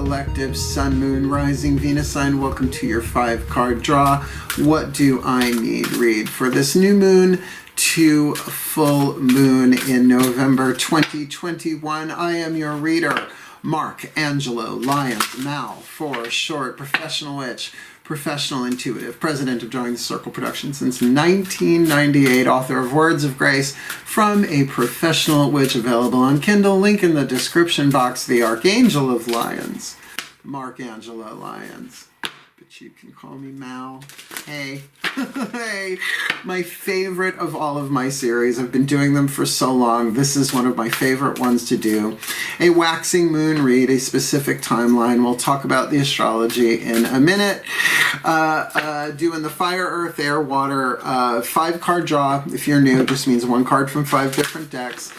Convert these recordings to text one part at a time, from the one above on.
Collective, Sun, Moon, Rising, Venus sign. Welcome to your 5-card draw. What do I need? Read for this new moon to full moon in November 2021. I am your reader, Mark, Angelo, Lyons, Mal, for short, professional witch, professional intuitive, president of Drawing the Circle Production since 1998, author of Words of Grace from a Professional Witch, available on Kindle, link in the description box, the Archangel of Lyons, Mark Angelo Lyons. But you can call me Mal. Hey. Hey. My favorite of all of my series. I've been doing them for so long. This is one of my favorite ones to do. A waxing moon read, a specific timeline. We'll talk about the astrology in a minute. Doing the fire, earth, air, water, 5-card draw. If you're new, it just means 1 card from 5 different decks.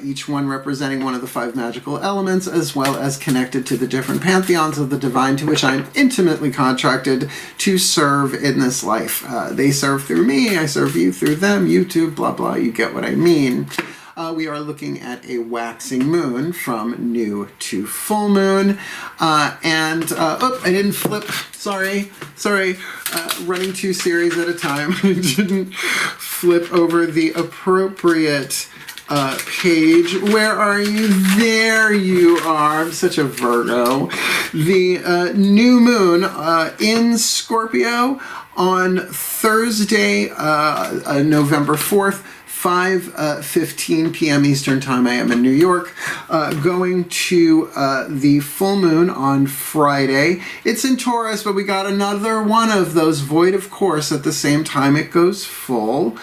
Each one representing one of the 5 magical elements, as well as connected to the different pantheons of the divine to which I'm intimately contracted to serve in this life. They serve through me, I serve you through them, YouTube, blah, blah, you get what I mean. We are looking at a waxing moon from new to full moon. I didn't flip, sorry, running 2 series at a time. I didn't flip over the appropriate page. Where are you? There you are. I'm such a Virgo. The new moon in Scorpio on Thursday, November 4th, 5:15 p.m. Eastern Time. I am in New York. Going to the full moon on Friday. It's in Taurus, but we got another one of those void, of course, at the same time it goes full.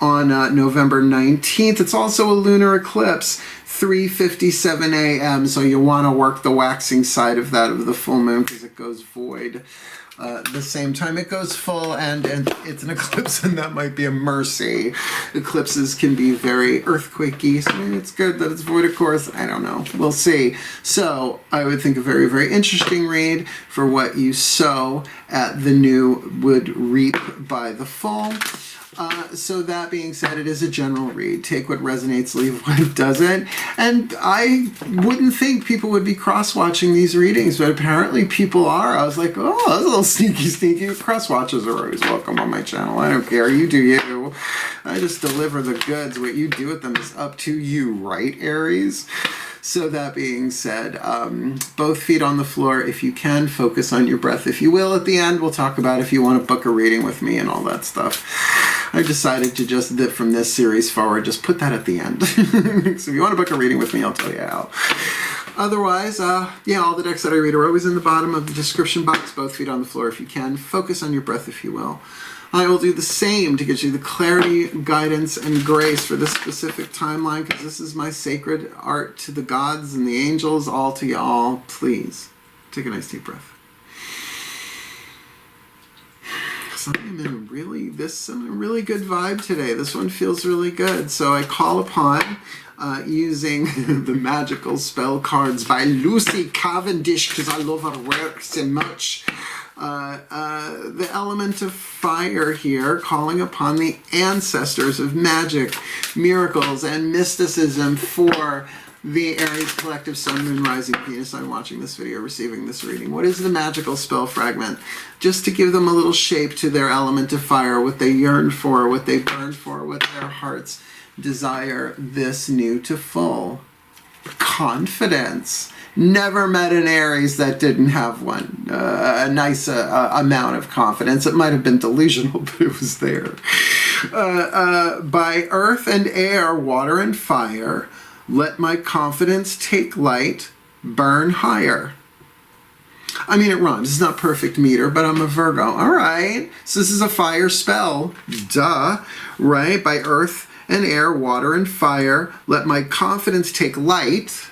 On November 19th. It's also a lunar eclipse, 3:57 a.m. So you want to work the waxing side of that of the full moon because it goes void the same time it goes full, and it's an eclipse, and that might be a mercy. Eclipses can be very earthquakey, so maybe it's good that it's void, of course. I don't know. We'll see. So I would think a very, very interesting read for what you sow at the new would reap by the full. So that being said, it is a general read. Take what resonates, leave what doesn't. And I wouldn't think people would be cross-watching these readings, but apparently people are. I was like, oh, that's a little sneaky. Cross-watchers are always welcome on my channel. I don't care. You do you. I just deliver the goods. What you do with them is up to you, right, Aries? So that being said, both feet on the floor. If you can, focus on your breath. If you will, at the end, we'll talk about if you want to book a reading with me and all that stuff. I decided to just, from this series forward, just put that at the end. So if you want to book a reading with me, I'll tell you how. Otherwise, yeah, all the decks that I read are always in the bottom of the description box. Both feet on the floor if you can. Focus on your breath if you will. I will do the same to get you the clarity, guidance, and grace for this specific timeline, because this is my sacred art to the gods and the angels, all to y'all. Please, take a nice deep breath. I'm in a really good vibe today. This one feels really good. So I call upon, using the magical spell cards by Lucy Cavendish, because I love her work so much. The element of fire here, calling upon the ancestors of magic, miracles, and mysticism for the Aries Collective, Sun, Moon, Rising, Venus. I'm watching this video, receiving this reading. What is the magical spell fragment? Just to give them a little shape to their element of fire, what they yearn for, what they burn for, what their hearts desire this new to full. Confidence. Never met an Aries that didn't have one. A nice amount of confidence. It might have been delusional, but it was there. By earth and air, water and fire, let my confidence take light, burn higher. I mean, it rhymes. It's not perfect meter, but I'm a Virgo. All right. So this is a fire spell. Duh. Right? By earth and air, water and fire, let my confidence take light.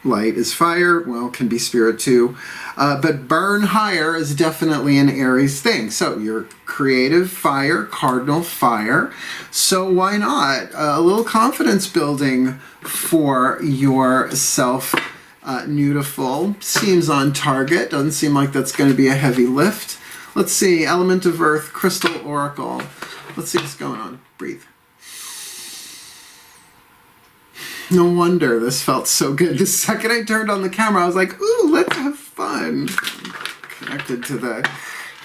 Light is fire, well, can be spirit too. But burn higher is definitely an Aries thing. So you're creative fire, cardinal fire. So why not? A little confidence building for yourself. New to full. Seems on target. Doesn't seem like that's going to be a heavy lift. Let's see. Element of Earth, Crystal Oracle. Let's see what's going on. Breathe. No wonder this felt so good. The second I turned on the camera, I was like, ooh, let's have moon, connected to the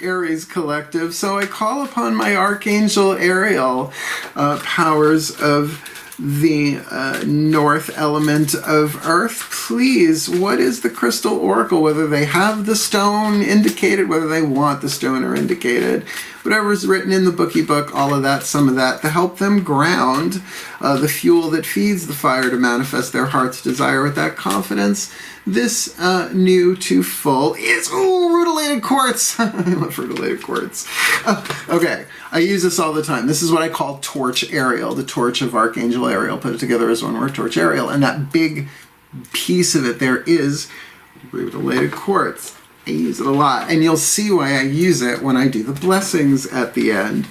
Aries collective. So I call upon my Archangel Ariel, powers of the north element of earth. Please, what is the crystal oracle? Whether they have the stone indicated, whether they want the stone or indicated, whatever's written in the bookie book, all of that, some of that, to help them ground the fuel that feeds the fire to manifest their heart's desire with that confidence. This new to full is, rutilated quartz. I love rutilated quartz. Okay, I use this all the time. This is what I call Torch Ariel, the torch of Archangel Ariel. Put it together as one word, Torch Ariel. And that big piece of it there is rutilated quartz. I use it a lot. And you'll see why I use it when I do the blessings at the end.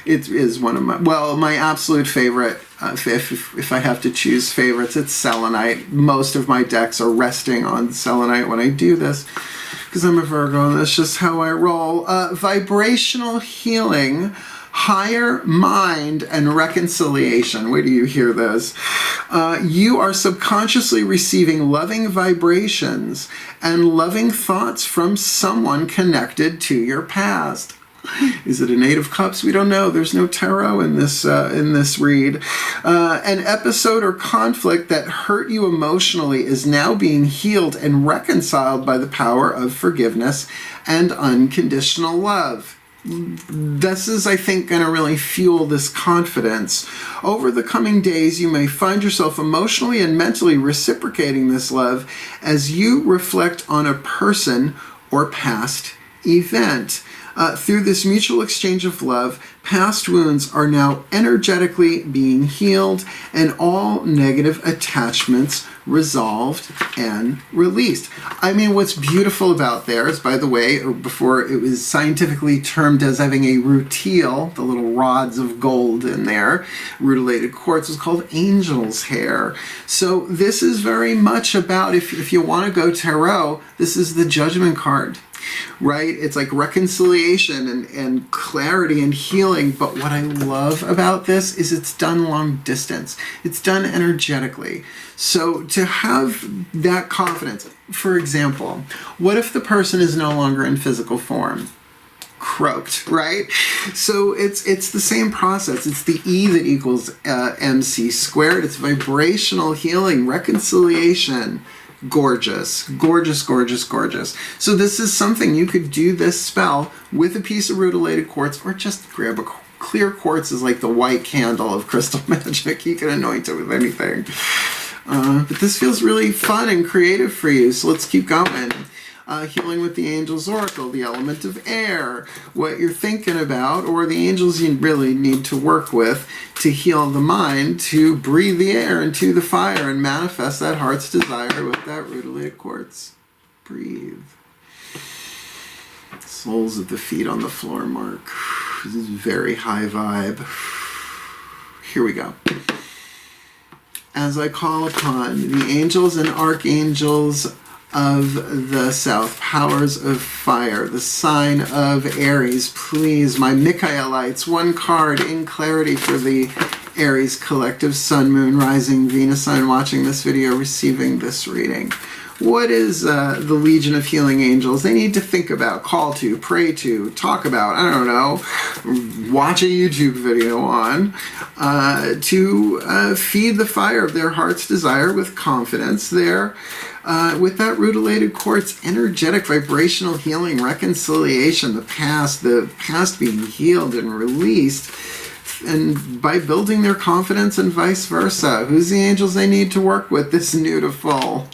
It is one of my absolute favorite. If I have to choose favorites, it's selenite. Most of my decks are resting on selenite when I do this, because I'm a Virgo and that's just how I roll. Vibrational healing, higher mind, and reconciliation. Wait till you hear this. You are subconsciously receiving loving vibrations and loving thoughts from someone connected to your past. Is it a Eight of Cups? We don't know. There's no tarot in this read. An episode or conflict that hurt you emotionally is now being healed and reconciled by the power of forgiveness and unconditional love. This is, I think, going to really fuel this confidence. Over the coming days, you may find yourself emotionally and mentally reciprocating this love as you reflect on a person or past event. Through this mutual exchange of love, past wounds are now energetically being healed and all negative attachments resolved and released. I mean, what's beautiful about theirs, by the way, before it was scientifically termed as having a rutile, the little rods of gold in there, rutilated quartz, is called angel's hair. So this is very much about, if you want to go tarot, this is the judgment card. Right? It's like reconciliation and clarity and healing. But what I love about this is it's done long distance. It's done energetically. So to have that confidence, for example, what if the person is no longer in physical form? Croaked, right? So it's the same process. It's the E that equals MC squared. It's vibrational healing, reconciliation. Gorgeous, gorgeous, gorgeous, gorgeous. So this is something you could do this spell with a piece of rutilated quartz, or just grab a clear quartz is like the white candle of crystal magic. You can anoint it with anything. But this feels really fun and creative for you, so let's keep going. Healing with the Angel's Oracle, the element of air, what you're thinking about, or the angels you really need to work with to heal the mind, to breathe the air into the fire and manifest that heart's desire with that rutilated quartz. Breathe. Soles of the feet on the floor mark. This is very high vibe. Here we go. As I call upon the angels and archangels of the south, powers of fire, the sign of Aries, please, my Michaelites, one card in clarity for the Aries collective, sun, moon, rising, Venus sign, watching this video, receiving this reading. What is the Legion of Healing Angels they need to think about, call to, pray to, talk about, I don't know, watch a YouTube video on, to feed the fire of their heart's desire with confidence there. With that rutilated quartz, energetic vibrational healing, reconciliation, the past being healed and released, and by building their confidence and vice versa. Who's the angels they need to work with this new to full?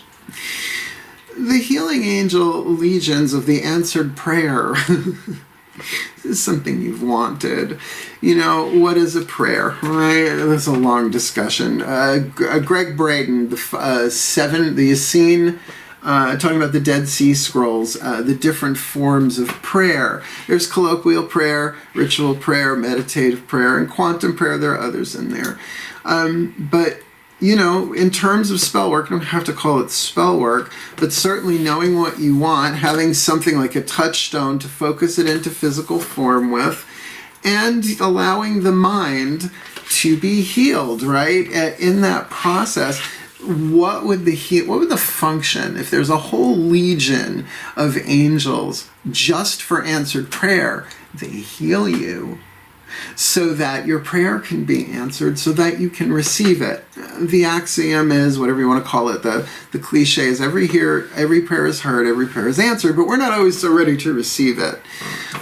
The healing angel legions of the answered prayer. This is something you've wanted. You know, what is a prayer, right? That's a long discussion. Greg Braden, the Essene, talking about the Dead Sea Scrolls, the different forms of prayer. There's colloquial prayer, ritual prayer, meditative prayer, and quantum prayer. There are others in there. But you know, in terms of spell work, I don't have to call it spell work, but certainly knowing what you want, having something like a touchstone to focus it into physical form with, and allowing the mind to be healed, right? In that process, what would the function if there's a whole legion of angels just for answered prayer? They heal you so that your prayer can be answered, so that you can receive it. The axiom is, whatever you want to call it, the cliche is every prayer is heard, every prayer is answered, but we're not always so ready to receive it.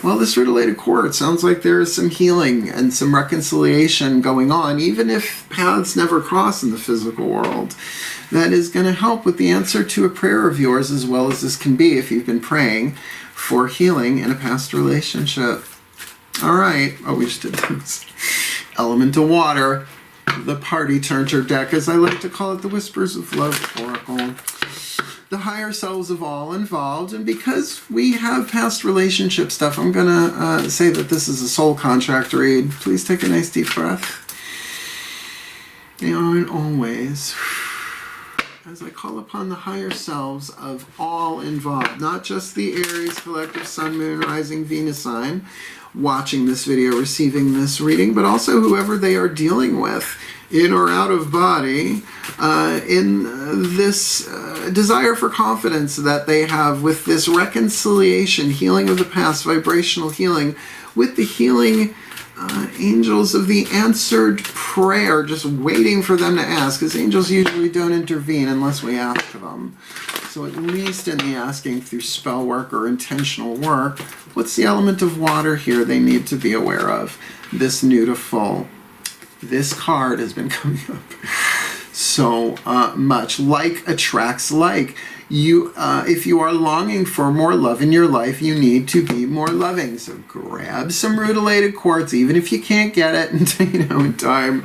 Well, this rutilated quartz sounds like there is some healing and some reconciliation going on, even if paths never cross in the physical world. That is going to help with the answer to a prayer of yours, as well as this can be if you've been praying for healing in a past relationship. All right. Oh, we just did this. Elemental water. The party turner deck, as I like to call it, the Whispers of Love Oracle. The higher selves of all involved. And because we have past relationship stuff, I'm going to say that this is a soul contract read. Please take a nice deep breath. And always, as I call upon the higher selves of all involved, not just the Aries collective Sun, Moon, Rising, Venus sign, watching this video, receiving this reading, but also whoever they are dealing with, in or out of body, in this desire for confidence that they have with this reconciliation, healing of the past, vibrational healing, with the healing angels of the answered prayer, just waiting for them to ask, because angels usually don't intervene unless we ask them. So at least in the asking through spell work or intentional work, what's the element of water here they need to be aware of? This new to full. This card has been coming up so much. Like attracts like. If you are longing for more love in your life, you need to be more loving. So grab some rutilated quartz, even if you can't get it in time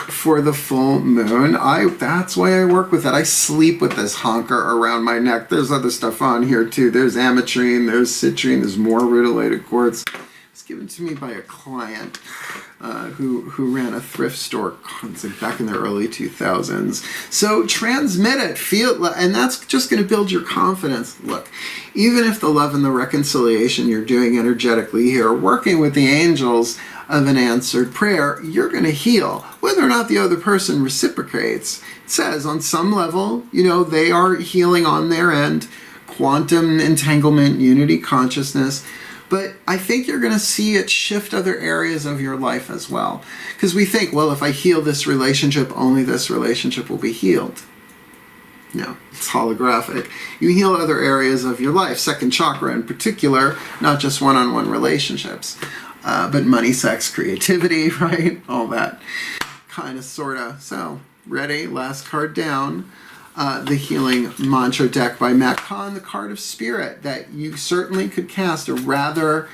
for the full moon. That's why I work with it. I sleep with this honker around my neck. There's other stuff on here too. There's ametrine, there's citrine, there's more rutilated quartz. It's given to me by a client who ran a thrift store concept back in the early 2000s. So transmit it, feel it, and that's just going to build your confidence. Look, even if the love and the reconciliation you're doing energetically here, working with the angels of an answered prayer, you're going to heal. Whether or not the other person reciprocates, it says on some level, they are healing on their end, quantum entanglement, unity consciousness. But I think you're going to see it shift other areas of your life as well. Because we think, well, if I heal this relationship, only this relationship will be healed. No, it's holographic. You heal other areas of your life, second chakra in particular, not just one-on-one relationships, but money, sex, creativity, right? All that kind of, sort of. So, ready? Last card down. The Healing Mantra deck by Matt Kahn, the card of spirit, that you certainly could cast a rather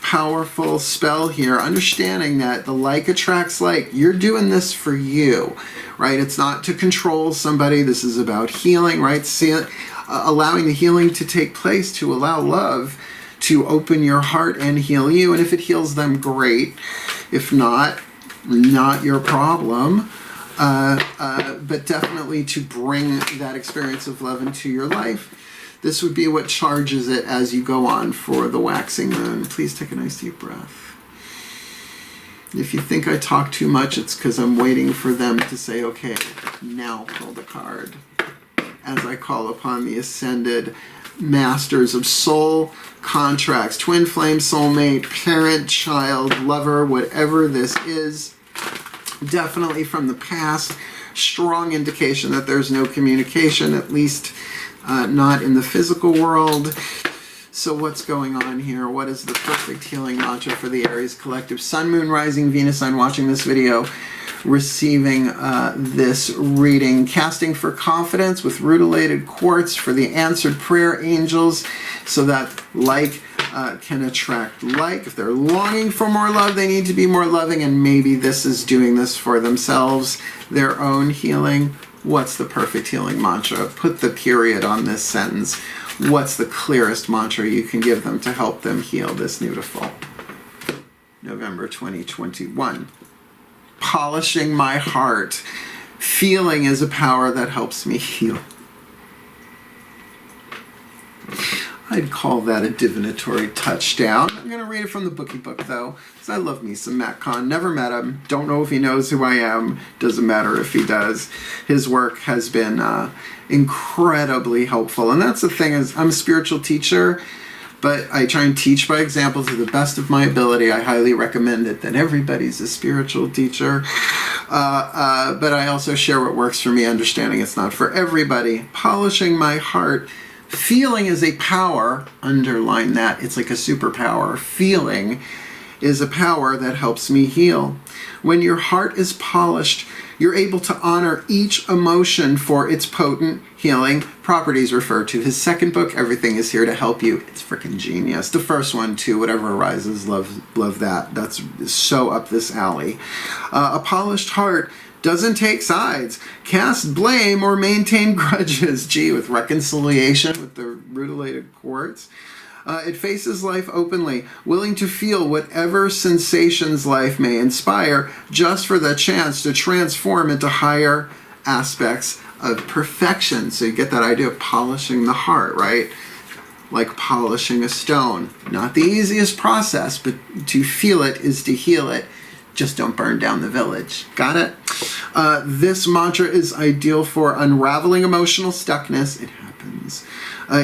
powerful spell here, understanding that the like attracts like. You're doing this for you, right? It's not to control somebody. This is about healing, right? Allowing the healing to take place, to allow love to open your heart and heal you. And if it heals them, great. If not your problem. But definitely to bring that experience of love into your life. This would be what charges it as you go on for the waxing moon. Please take a nice deep breath. If you think I talk too much, it's because I'm waiting for them to say, okay, now pull the card. As I call upon the ascended masters of soul contracts, twin flame, soulmate, parent, child, lover, whatever this is. Definitely from the past, strong indication that there's no communication, at least not in the physical world. So what's going on here? What is the perfect healing mantra for the Aries collective? Sun, Moon, Rising, Venus sign watching this video, receiving this reading. Casting for confidence with rutilated quartz for the answered prayer angels, so that like can attract like. If they're longing for more love, they need to be more loving, and maybe this is doing this for themselves, their own healing. What's the perfect healing mantra? Put the period on this sentence. What's the clearest mantra you can give them to help them heal this new to full? November 2021. Polishing my heart. Feeling is a power that helps me heal. I'd call that a divinatory touchdown. I'm going to read it from the bookie book, though, because I love me some Matt Kahn. Never met him. Don't know if he knows who I am. Doesn't matter if he does. His work has been incredibly helpful. And that's the thing, is I'm a spiritual teacher, but I try and teach by example to the best of my ability. I highly recommend it, that everybody's a spiritual teacher. But I also share what works for me, understanding it's not for everybody. Polishing my heart. Feeling is a power. Underline that. It's like a superpower. Feeling is a power that helps me heal. When your heart is polished, you're able to honor each emotion for its potent healing properties. Referred to his second book, Everything is Here to Help You. It's freaking genius. The first one too, Whatever Arises, love that. That's so up this alley. A polished heart doesn't take sides, cast blame, or maintain grudges. Gee, with reconciliation with the rutilated quartz. It faces life openly, willing to feel whatever sensations life may inspire, just for the chance to transform into higher aspects of perfection. So you get that idea of polishing the heart, right? Like polishing a stone. Not the easiest process, but to feel it is to heal it. Just don't burn down the village. Got it? This mantra is ideal for unraveling emotional stuckness. It happens.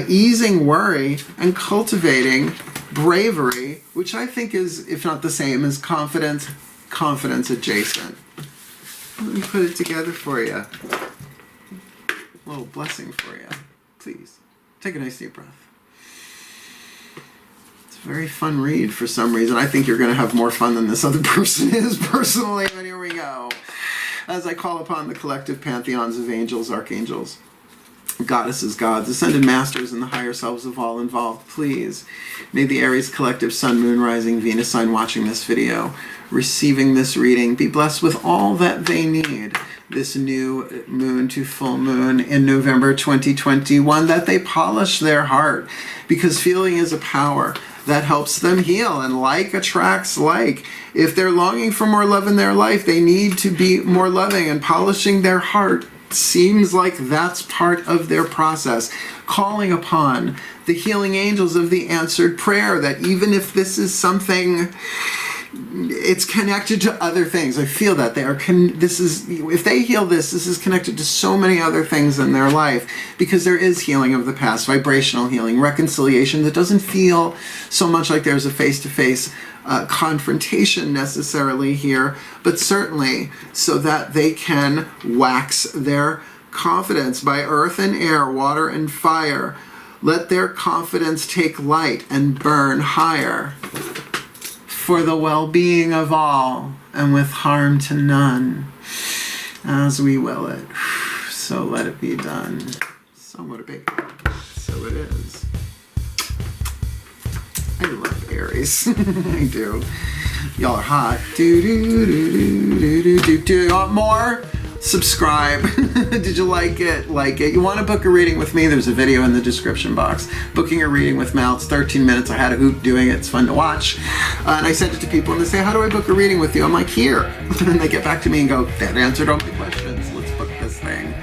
Easing worry and cultivating bravery, which I think is, if not the same as confidence, confidence adjacent. Let me put it together for you. A little blessing for you. Please, take a nice deep breath. Very fun read for some reason. I think you're going to have more fun than this other person is personally, but here we go. As I call upon the collective pantheons of angels, archangels, goddesses, gods, ascended masters, and the higher selves of all involved, please, may the Aries collective sun, moon, rising, Venus sign watching this video, receiving this reading, be blessed with all that they need this new moon to full moon in November 2021, that they polish their heart, because feeling is a power that helps them heal, and like attracts like. If they're longing for more love in their life, they need to be more loving, and polishing their heart seems like that's part of their process. Calling upon the healing angels of the answered prayer, that even if this is something, it's connected to other things. I feel that they are. If they heal this, this is connected to so many other things in their life, because there is healing of the past, vibrational healing, reconciliation that doesn't feel so much like there's a face-to-face confrontation necessarily here, but certainly so that they can wax their confidence by earth and air, water and fire. Let their confidence take light and burn higher, for the well-being of all, and with harm to none, as we will it. So let it be done. So would it be. So it is. I love Aries. I do. Y'all are hot. Do. You want more? Subscribe. Did you like it? Like it. You want to book a reading with me? There's a video in the description box. Booking a reading with Mal. It's 13 minutes. I had a hoot doing it. It's fun to watch. And I sent it to people and they say, how do I book a reading with you? I'm like, here. And they get back to me and go, that answered all my questions. Let's book this thing.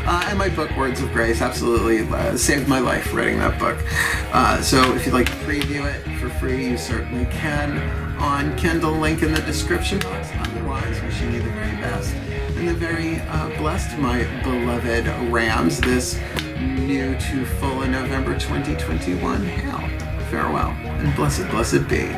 And my book, Words of Grace, absolutely saved my life writing that book. So if you'd like to preview it for free, you certainly can on Kindle, link in the description box. Otherwise, wishing you the very best and the very blessed, my beloved Rams, this new to full in November 2021. Hail, farewell, and blessed, blessed be.